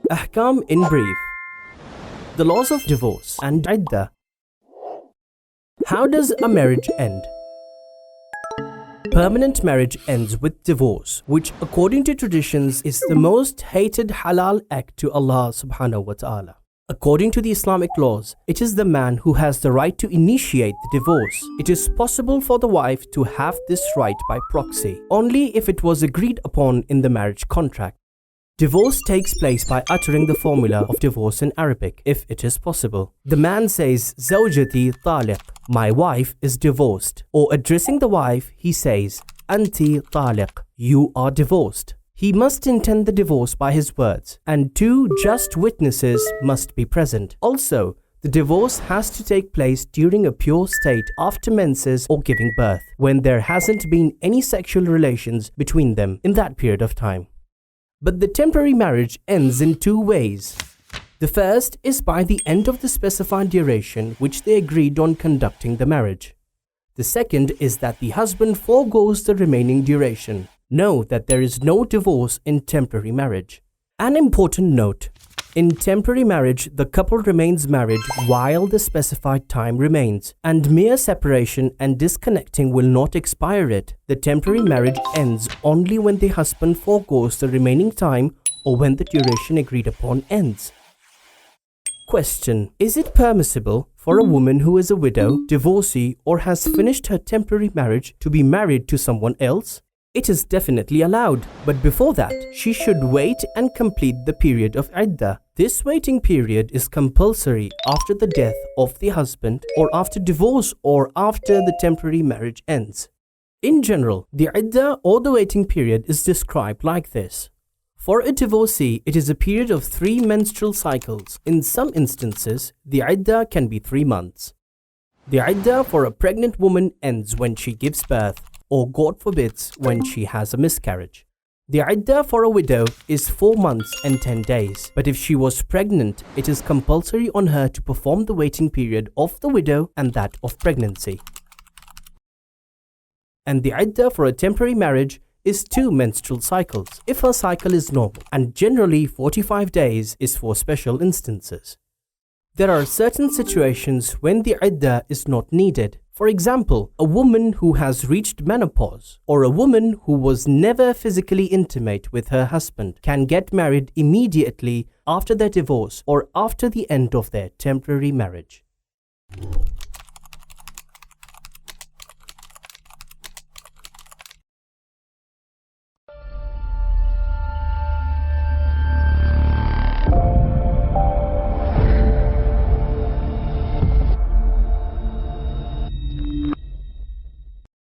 Ahkam in brief. The laws of divorce and iddah. How does a marriage end? Permanent marriage ends with divorce, which according to traditions is the most hated halal act to Allah subhanahu wa ta'ala. According to the Islamic laws, it is the man who has the right to initiate the divorce. It is possible for the wife to have this right by proxy, only if it was agreed upon in the marriage contract. Divorce takes place by uttering the formula of divorce in Arabic, if it is possible. The man says, Zawjati taliq, my wife is divorced. Or addressing the wife, he says, Anti taliq, you are divorced. He must intend the divorce by his words, and two just witnesses must be present. Also, the divorce has to take place during a pure state after menses or giving birth, when there hasn't been any sexual relations between them in that period of time. But the temporary marriage ends in two ways. The first is by the end of the specified duration which they agreed on conducting the marriage. The second is that the husband forgoes the remaining duration. Know that there is no divorce in temporary marriage. An important note: in temporary marriage, the couple remains married while the specified time remains, and mere separation and disconnecting will not expire it. The temporary marriage ends only when the husband forgoes the remaining time or when the duration agreed upon ends. Question: is it permissible for a woman who is a widow, divorcee, or has finished her temporary marriage to be married to someone else? It is definitely allowed, but before that, she should wait and complete the period of iddah. This waiting period is compulsory after the death of the husband, or after divorce, or after the temporary marriage ends. In general, the iddah or the waiting period is described like this. For a divorcee, it is a period of 3 menstrual cycles. In some instances, the iddah can be 3 months. The iddah for a pregnant woman ends when she gives birth, or God forbids, when she has a miscarriage. The iddah for a widow is 4 months and 10 days, but if she was pregnant, it is compulsory on her to perform the waiting period of the widow and that of pregnancy. And the iddah for a temporary marriage is 2 menstrual cycles, if her cycle is normal, and generally 45 days is for special instances. There are certain situations when the iddah is not needed. For example, a woman who has reached menopause, or a woman who was never physically intimate with her husband can get married immediately after their divorce or after the end of their temporary marriage.